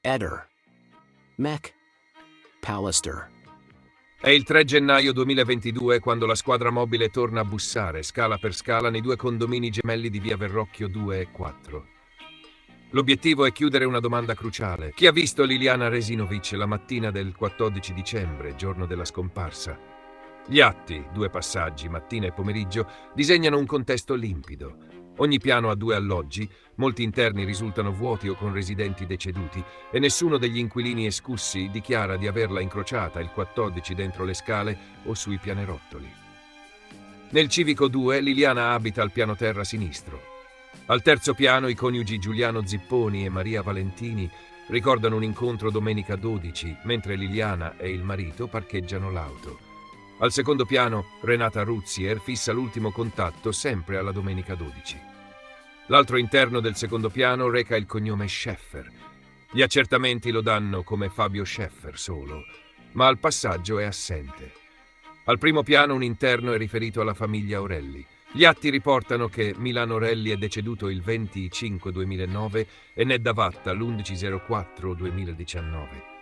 Eder. Mech. Pallister. È il 3 gennaio 2022 quando la squadra mobile torna a bussare, scala per scala, nei due condomini gemelli di via Verrocchio 2 e 4. L'obiettivo è chiudere una domanda cruciale. Chi ha visto Liliana Resinovic la mattina del 14 dicembre, giorno della scomparsa? Gli atti, 2 passaggi, mattina e pomeriggio, disegnano un contesto limpido. Ogni piano ha 2 alloggi, molti interni risultano vuoti o con residenti deceduti e nessuno degli inquilini escussi dichiara di averla incrociata il 14 dentro le scale o sui pianerottoli. Nel civico 2 Liliana abita al piano terra sinistro. Al terzo piano i coniugi Giuliano Zipponi e Maria Valentini ricordano un incontro domenica 12, mentre Liliana e il marito parcheggiano l'auto. Al secondo piano Renata Ruzier fissa l'ultimo contatto sempre alla domenica 12. L'altro interno del secondo piano reca il cognome Scheffer. Gli accertamenti lo danno come Fabio Scheffer solo, ma al passaggio è assente. Al primo piano un interno è riferito alla famiglia Orelli. Gli atti riportano che Milano Orelli è deceduto il 20/5/2009 e Nedda Vatta l'11/04/2019.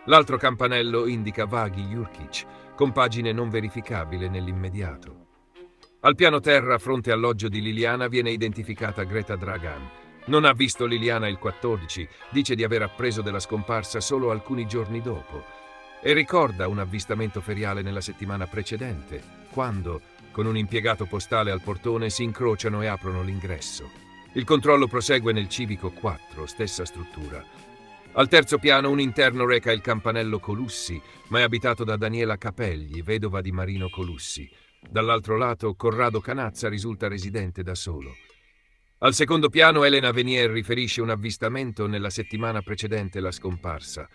L'altro campanello indica Vaghi Jurkic, con pagine non verificabile nell'immediato. Al piano terra, fronte alloggio di Liliana, viene identificata Greta Dragan. Non ha visto Liliana il 14, dice di aver appreso della scomparsa solo alcuni giorni dopo e ricorda un avvistamento feriale nella settimana precedente, quando, con un impiegato postale al portone, si incrociano e aprono l'ingresso. Il controllo prosegue nel civico 4, stessa struttura. Al terzo piano un interno reca il campanello Colussi, ma è abitato da Daniela Capegli, vedova di Marino Colussi. Dall'altro lato Corrado Canazza risulta residente da solo. Al secondo piano Elena Venier riferisce un avvistamento nella settimana precedente la scomparsa.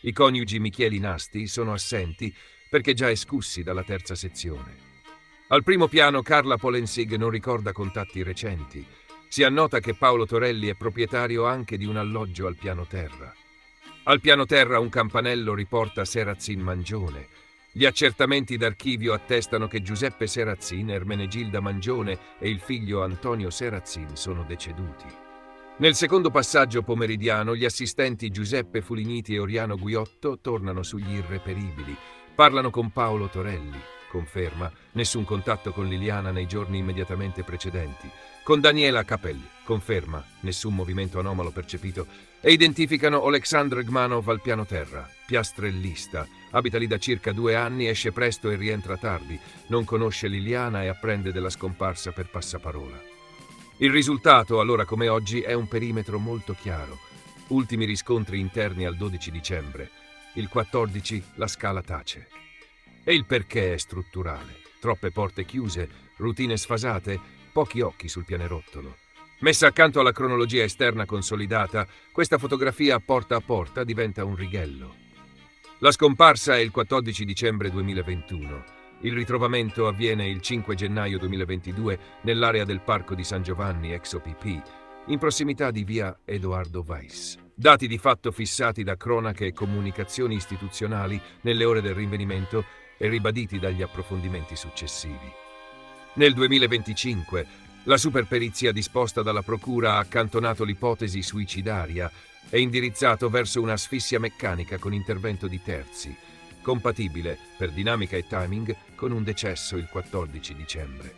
I coniugi Micheli Nasti sono assenti perché già escussi dalla terza sezione. Al primo piano Carla Polensig non ricorda contatti recenti. Si annota che Paolo Torelli è proprietario anche di un alloggio al piano terra. Al piano terra un campanello riporta Serazzin Mangione. Gli accertamenti d'archivio attestano che Giuseppe Serazzin, Ermenegilda Mangione e il figlio Antonio Serazzin sono deceduti. Nel secondo passaggio pomeridiano gli assistenti Giuseppe Fuliniti e Oriano Guiotto tornano sugli irreperibili. Parlano con Paolo Torelli. Conferma, nessun contatto con Liliana nei giorni immediatamente precedenti. Con Daniela Capelli, conferma, nessun movimento anomalo percepito. E identificano Oleksandr Gmanov al piano terra, piastrellista. Abita lì da circa 2 anni, esce presto e rientra tardi. Non conosce Liliana e apprende della scomparsa per passaparola. Il risultato, allora come oggi, è un perimetro molto chiaro. Ultimi riscontri interni al 12 dicembre. Il 14 la scala tace. E il perché è strutturale. Troppe porte chiuse, routine sfasate, pochi occhi sul pianerottolo. Messa accanto alla cronologia esterna consolidata, questa fotografia porta a porta diventa un righello. La scomparsa è il 14 dicembre 2021. Il ritrovamento avviene il 5 gennaio 2022 nell'area del Parco di San Giovanni, ex OPP, in prossimità di via Edoardo Weiss. Dati di fatto fissati da cronache e comunicazioni istituzionali nelle ore del rinvenimento e ribaditi dagli approfondimenti successivi. Nel 2025 la superperizia disposta dalla Procura ha accantonato l'ipotesi suicidaria e indirizzato verso un'asfissia meccanica con intervento di terzi, compatibile, per dinamica e timing, con un decesso il 14 dicembre.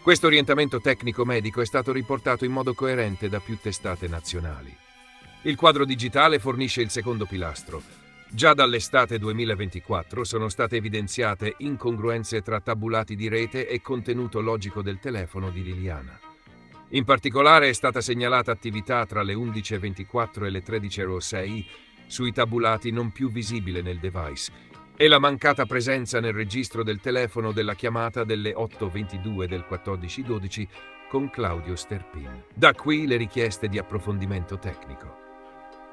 Questo orientamento tecnico-medico è stato riportato in modo coerente da più testate nazionali. Il quadro digitale fornisce il secondo pilastro. Già dall'estate 2024 sono state evidenziate incongruenze tra tabulati di rete e contenuto logico del telefono di Liliana. In particolare è stata segnalata attività tra le 11:24 e le 13:06 sui tabulati non più visibile nel device e la mancata presenza nel registro del telefono della chiamata delle 8:22 del 14/12 con Claudio Sterpin. Da qui le richieste di approfondimento tecnico.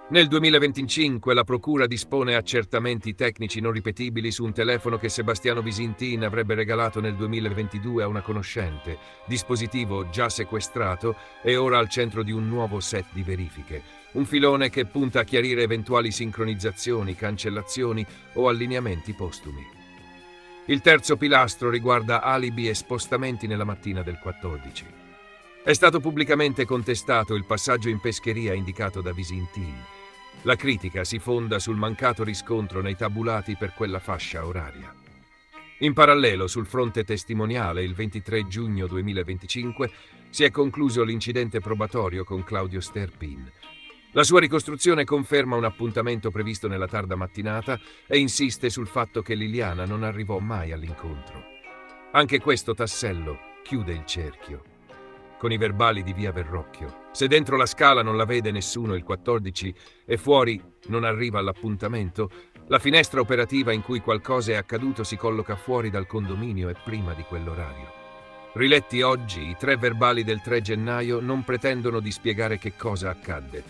Nel 2025 la Procura dispone accertamenti tecnici non ripetibili su un telefono che Sebastiano Visintin avrebbe regalato nel 2022 a una conoscente, dispositivo già sequestrato e ora al centro di un nuovo set di verifiche. Un filone che punta a chiarire eventuali sincronizzazioni, cancellazioni o allineamenti postumi. Il terzo pilastro riguarda alibi e spostamenti nella mattina del 14. È stato pubblicamente contestato il passaggio in pescheria indicato da Visintin. La critica si fonda sul mancato riscontro nei tabulati per quella fascia oraria. In parallelo, sul fronte testimoniale, il 23 giugno 2025 si è concluso l'incidente probatorio con Claudio Sterpin. La sua ricostruzione conferma un appuntamento previsto nella tarda mattinata e insiste sul fatto che Liliana non arrivò mai all'incontro. Anche questo tassello chiude il cerchio. Con i verbali di via Verrocchio, se dentro la scala non la vede nessuno il 14 e fuori non arriva all'appuntamento, la finestra operativa in cui qualcosa è accaduto si colloca fuori dal condominio e prima di quell'orario. Riletti oggi, i 3 verbali del 3 gennaio non pretendono di spiegare che cosa accadde.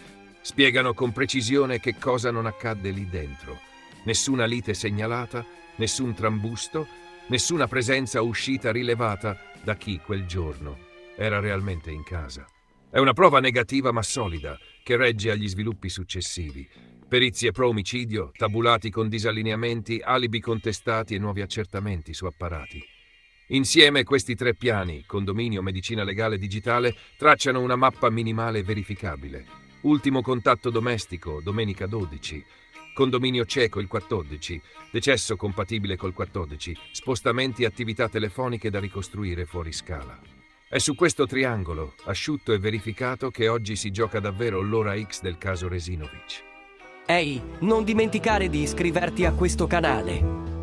Spiegano con precisione che cosa non accadde lì dentro. Nessuna lite segnalata, nessun trambusto, nessuna presenza o uscita rilevata da chi quel giorno era realmente in casa. È una prova negativa ma solida, che regge agli sviluppi successivi. Perizie pro omicidio, tabulati con disallineamenti, alibi contestati e nuovi accertamenti su apparati. Insieme questi 3 piani, condominio, medicina legale, digitale, tracciano una mappa minimale verificabile. Ultimo contatto domestico, domenica 12. Condominio cieco il 14. Decesso compatibile col 14. Spostamenti e attività telefoniche da ricostruire fuori scala. È su questo triangolo, asciutto e verificato, che oggi si gioca davvero l'ora X del caso Resinovic. Ehi, non dimenticare di iscriverti a questo canale.